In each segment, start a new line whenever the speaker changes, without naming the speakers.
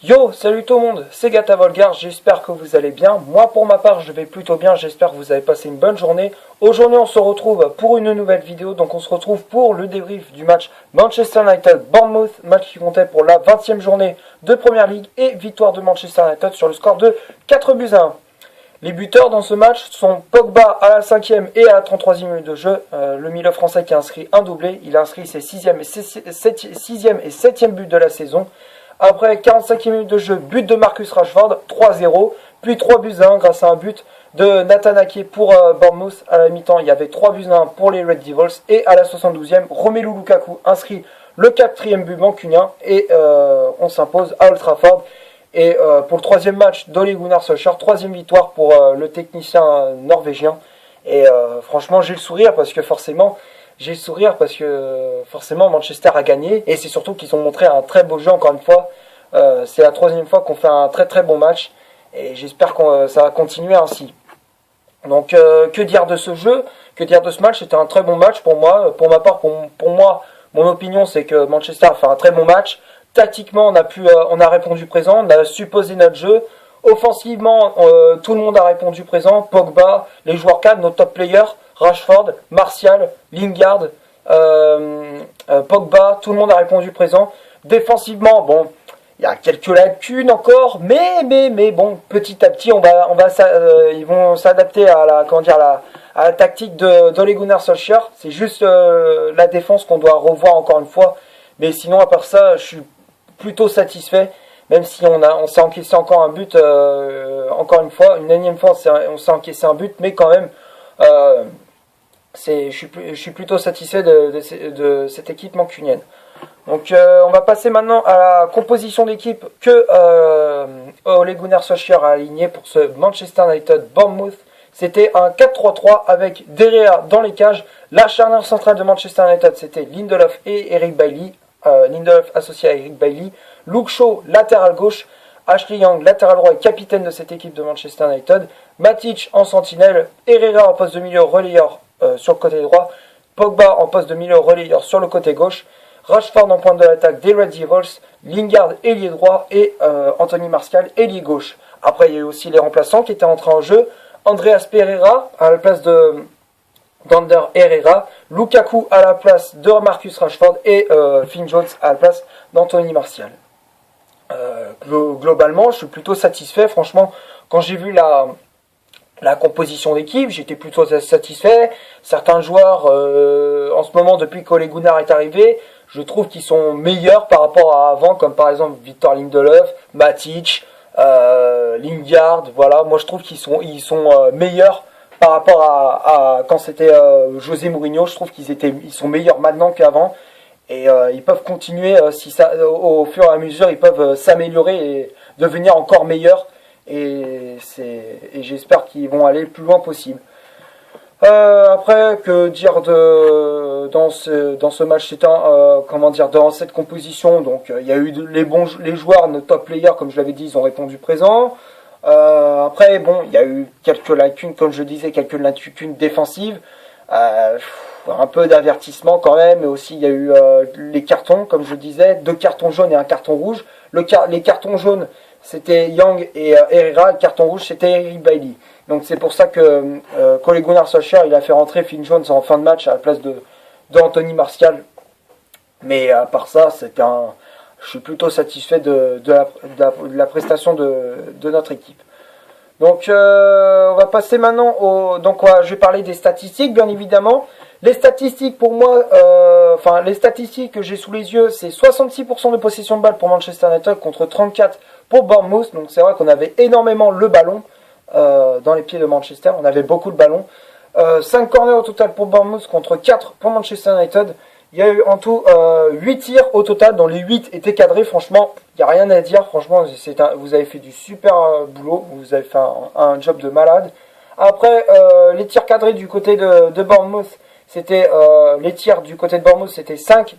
Yo, salut tout le monde, c'est Gata Volgar, j'espère que vous allez bien. Moi pour ma part je vais plutôt bien, j'espère que vous avez passé une bonne journée. Aujourd'hui on se retrouve pour une nouvelle vidéo, donc on se retrouve pour le débrief du match Manchester United-Bournemouth, match qui comptait pour la 20e journée de Première Ligue et victoire de Manchester United sur le score de 4-1. Les buteurs dans ce match sont Pogba à la 5e et à la 33e minute de jeu, le milieu français qui a inscrit un doublé, il a inscrit ses 6e et 7e buts de la saison. Après 45 minutes de jeu, but de Marcus Rashford, 3-0, puis 3-1 grâce à un but de Nathan Ake pour Bournemouth. À la mi-temps, il y avait 3-1 pour les Red Devils. Et à la 72e, Romelu Lukaku inscrit le 4e but mancunien et on s'impose à Old Trafford. Et pour le troisième match d'Ole Gunnar Solskjaer, troisième victoire pour le technicien norvégien. Et franchement, j'ai le sourire parce que forcément Manchester a gagné et c'est surtout qu'ils ont montré un très beau jeu encore une fois. C'est la troisième fois qu'on fait un très très bon match et j'espère que ça va continuer ainsi. Donc que dire de ce jeu, que dire de ce match? C'était un très bon match pour moi. Pour ma part, pour moi, mon opinion c'est que Manchester a fait un très bon match. Tactiquement, on a répondu présent, on a su poser notre jeu. Offensivement, tout le monde a répondu présent. Pogba, les joueurs cadres, nos top players, Rashford, Martial, Lingard, Pogba, tout le monde a répondu présent. Défensivement, bon, il y a quelques lacunes encore, mais bon, petit à petit, ils vont s'adapter à la tactique d'Ole Gunnar Solskjaer. C'est juste la défense qu'on doit revoir encore une fois. Mais sinon, à part ça, je suis plutôt satisfait. Même si on s'est encaissé encore un but, encore une fois, une énième fois, on s'est encaissé un but, mais quand même, je suis plutôt satisfait de cette équipe mancunienne. Donc on va passer maintenant à la composition d'équipe que Ole Gunnar Solskjaer a aligné pour ce Manchester United Bournemouth. C'était un 4-3-3 avec De Gea dans les cages. La charnière centrale de Manchester United, c'était Lindelof et Eric Bailly. Lindelof associé à Eric Bailly. Luke Shaw, latéral gauche. Ashley Young, latéral droit et capitaine de cette équipe de Manchester United. Matic en sentinelle. Herrera en poste de milieu relayeur sur le côté droit. Pogba en poste de milieu relayeur sur le côté gauche. Rashford en pointe de l'attaque des Red Devils. Lingard ailier droit et Anthony Martial ailier gauche. Après il y a eu aussi les remplaçants qui étaient entrés en jeu. Andreas Pereira à la place d'Ander Herrera. Lukaku à la place de Marcus Rashford et Finn Jones à la place d'Anthony Martial. Globalement, je suis plutôt satisfait. Franchement, quand j'ai vu la composition d'équipe, j'étais plutôt satisfait. Certains joueurs, en ce moment, depuis qu'Ole Gunnar est arrivé, je trouve qu'ils sont meilleurs par rapport à avant, comme par exemple Victor Lindelof, Matic, Lingard. Voilà, moi je trouve qu'ils sont meilleurs par rapport à quand c'était José Mourinho. Je trouve ils sont meilleurs maintenant qu'avant. Et ils peuvent continuer, au fur et à mesure, ils peuvent s'améliorer et devenir encore meilleurs. Et j'espère qu'ils vont aller le plus loin possible. Après, que dire dans ce match, dans cette composition, donc il y a eu les joueurs, nos top players, comme je l'avais dit, ils ont répondu présent. Après, bon, il y a eu quelques lacunes, comme je disais, quelques lacunes défensives. Un peu d'avertissement quand même, mais aussi il y a eu les cartons, comme je disais, 2 cartons jaunes et un carton rouge. Les cartons jaunes, c'était Young et Herrera, le carton rouge, c'était Eric Bailly. Donc c'est pour ça que Ole Gunnar Solskjaer, il a fait rentrer Finn Jones en fin de match à la place de Anthony Martial. Mais à part ça, je suis plutôt satisfait de la prestation de notre équipe. Donc on va passer maintenant je vais parler des statistiques, bien évidemment. Les statistiques pour moi, les statistiques que j'ai sous les yeux, c'est 66% de possession de balle pour Manchester United contre 34 pour Bournemouth. Donc c'est vrai qu'on avait énormément le ballon dans les pieds de Manchester, on avait beaucoup de ballon. 5 corners au total pour Bournemouth contre 4 pour Manchester United. Il y a eu en tout 8 tirs au total, dont les 8 étaient cadrés. Franchement, il n'y a rien à dire. Franchement, vous avez fait du super boulot. Vous avez fait un job de malade. Après, les tirs cadrés du côté de Bournemouth, c'était les tirs du côté de Bournemouth, c'était 5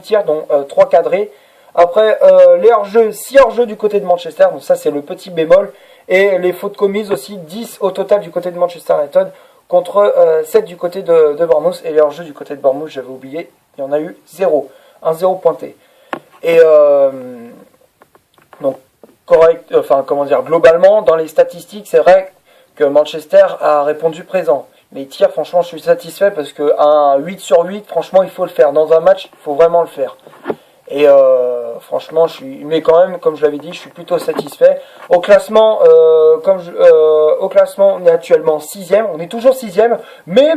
tirs, dont 3 cadrés. Après, les hors-jeux, 6 hors-jeux du côté de Manchester. Donc ça, c'est le petit bémol. Et les fautes commises aussi, 10 au total du côté de Manchester United. Contre 7 du côté de Bournemouth. Et les hors-jeux du côté de Bournemouth, j'avais oublié, il y en a eu 0. Un 0 pointé. Et correct, enfin comment dire, globalement dans les statistiques, c'est vrai que Manchester a répondu présent. Les tirs, franchement, je suis satisfait parce que un 8 sur 8, franchement, il faut le faire. Dans un match, il faut vraiment le faire. Et franchement, mais quand même, comme je l'avais dit, je suis plutôt satisfait. Au classement, au classement, on est actuellement 6e. On est toujours 6e, mais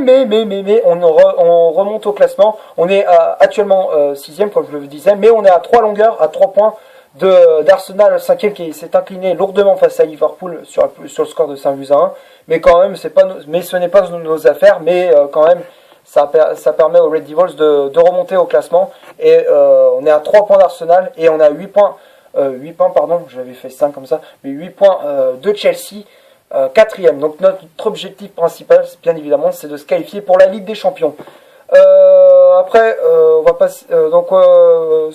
on remonte au classement. On est actuellement 6e, comme je le disais, mais on est à 3 longueurs, à 3 points d'Arsenal 5e qui s'est incliné lourdement face à Liverpool sur le score de 5-1. Mais quand même, mais ce n'est pas nos affaires, mais quand même, ça permet aux Red Devils de remonter au classement. Et on est à 3 points d'Arsenal et on est à 8 points, 8 points, pardon, j'avais fait 5 comme ça, mais 8 points de Chelsea, 4e. Donc notre objectif principal, bien évidemment, c'est de se qualifier pour la Ligue des Champions. Après, on va passer.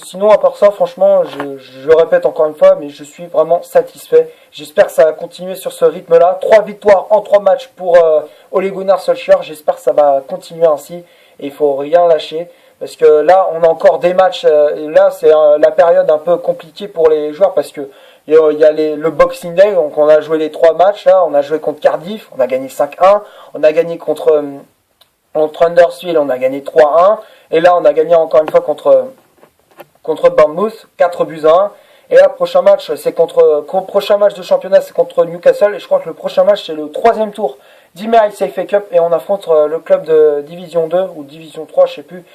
Sinon, à part ça, franchement, je répète encore une fois, mais je suis vraiment satisfait. J'espère que ça va continuer sur ce rythme-là. 3 victoires en 3 matchs pour Ole Gunnar Solskjaer. J'espère que ça va continuer ainsi. Et il faut rien lâcher. Parce que là, on a encore des matchs. Et là, c'est la période un peu compliquée pour les joueurs. Parce que il y a le Boxing Day. Donc, on a joué les 3 matchs. Là, on a joué contre Cardiff. On a gagné 5-1. On a gagné contre Huddersfield, on a gagné 3-1. Et là, on a gagné encore une fois contre Bournemouth, 4-1. Et là, prochain match, prochain match de championnat, c'est contre Newcastle. Et je crois que le prochain match, c'est le 3e tour d'Emirates FA Cup. Et on affronte le club de Division 2 ou Division 3, je sais plus.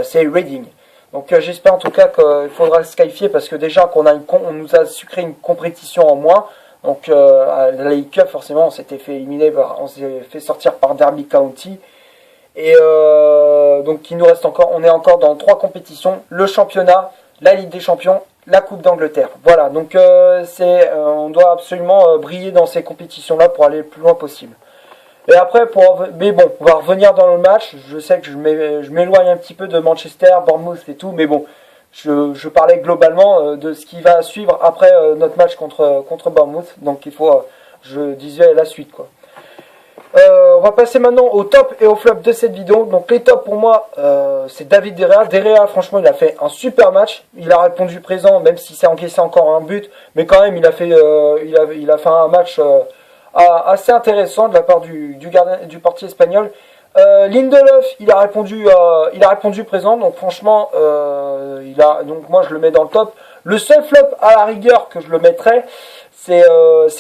C'est Reading. Donc j'espère en tout cas qu'il faudra se qualifier parce que déjà qu'on on nous a sucré une compétition en moins. Donc à la League Cup, forcément, on s'était fait éliminer, on s'est fait sortir par Derby County. Et donc il nous reste encore, on est encore dans 3 compétitions, le championnat, la Ligue des Champions, la Coupe d'Angleterre. Voilà, donc on doit absolument briller dans ces compétitions-là pour aller le plus loin possible. Et après, mais bon, on va revenir dans le match. Je sais que je m'éloigne un petit peu de Manchester, Bournemouth et tout, mais bon, je parlais globalement de ce qui va suivre après notre match contre Bournemouth. Donc je disais la suite quoi. On va passer maintenant au top et au flop de cette vidéo. Donc les tops pour moi, c'est David De Gea. De Gea, franchement, il a fait un super match. Il a répondu présent, même si c'est encaissé encore un but, mais quand même, il a fait un match assez intéressant de la part du gardien du portier espagnol. Lindelof, il a répondu présent. Donc franchement, donc moi je le mets dans le top. Le seul flop à la rigueur que je le mettrais, c'est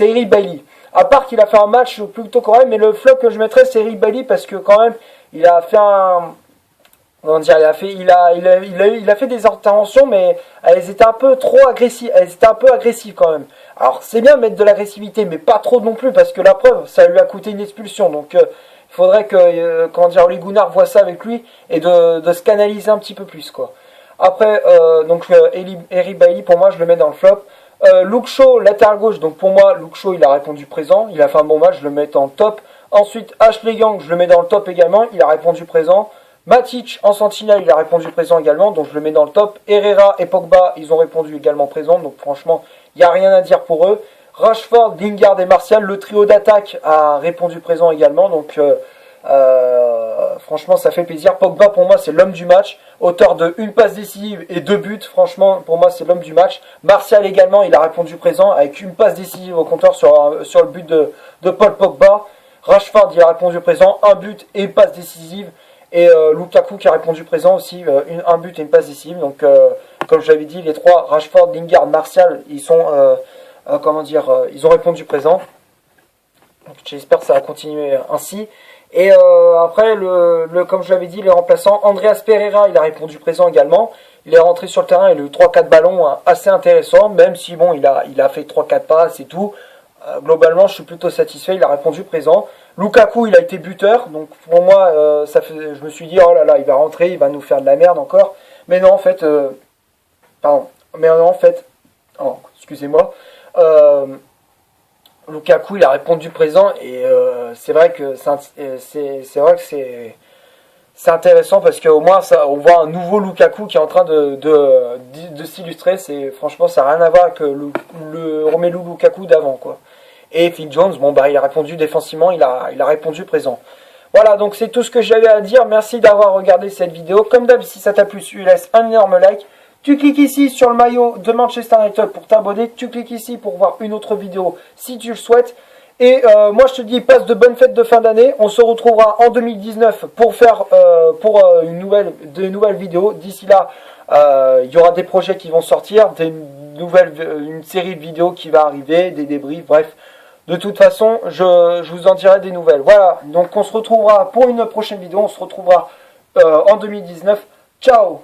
Eric Bailly. À part qu'il a fait un match plutôt correct, mais le flop que je mettrais, c'est Eric Bailly parce que quand même, il a fait il a fait des interventions, mais elles étaient un peu trop agressives. Elles étaient un peu agressives quand même. Alors c'est bien de mettre de l'agressivité, mais pas trop non plus parce que la preuve, ça lui a coûté une expulsion. Donc il faudrait que Ole Gunnar voit ça avec lui et de se canaliser un petit peu plus quoi. Après Eric Bailly, pour moi, je le mets dans le flop. Luke Shaw, latéral gauche, donc pour moi, Luke Shaw, il a répondu présent, il a fait un bon match, je le mets en top. Ensuite, Ashley Young, je le mets dans le top également, il a répondu présent. Matic, en sentinelle, il a répondu présent également, donc je le mets dans le top. Herrera et Pogba, ils ont répondu également présent, donc franchement, il n'y a rien à dire pour eux. Rashford, Lingard et Martial, le trio d'attaque a répondu présent également, donc franchement, ça fait plaisir. Pogba, pour moi, c'est l'homme du match. Auteur de une passe décisive et 2 buts. Franchement, pour moi, c'est l'homme du match. Martial également, il a répondu présent avec une passe décisive au compteur sur le but de Paul Pogba. Rashford, il a répondu présent, un but et une passe décisive. Et Lukaku qui a répondu présent aussi, un but et une passe décisive. Donc, comme je l'avais dit, les 3, Rashford, Lingard, Martial, ils ont répondu présent. Donc, j'espère que ça va continuer ainsi. Et après, comme je l'avais dit, les remplaçants, Andreas Pereira, il a répondu présent également. Il est rentré sur le terrain, il a eu 3-4 ballons assez intéressants, même si bon, il a fait 3-4 passes et tout. Globalement, je suis plutôt satisfait, il a répondu présent. Lukaku, il a été buteur, donc pour moi, je me suis dit, oh là là, il va rentrer, il va nous faire de la merde encore. Mais non, en fait, excusez-moi. Lukaku, il a répondu présent et c'est vrai que c'est intéressant parce qu'au moins on voit un nouveau Lukaku qui est en train de s'illustrer. Franchement, ça n'a rien à voir avec le Romelu Lukaku d'avant quoi. Et Phil Jones, il a répondu défensivement, il a répondu présent. Voilà, donc c'est tout ce que j'avais à dire. Merci d'avoir regardé cette vidéo. Comme d'hab, si ça t'a plu, laisse un énorme like. Tu cliques ici sur le maillot de Manchester United pour t'abonner. Tu cliques ici pour voir une autre vidéo si tu le souhaites. Et moi je te dis, passe de bonnes fêtes de fin d'année. On se retrouvera en 2019 pour faire de nouvelles vidéos. D'ici là, il y aura des projets qui vont sortir, une série de vidéos qui va arriver, des débriefs, bref. De toute façon, je vous en dirai des nouvelles. Voilà, donc on se retrouvera pour une prochaine vidéo. On se retrouvera en 2019. Ciao!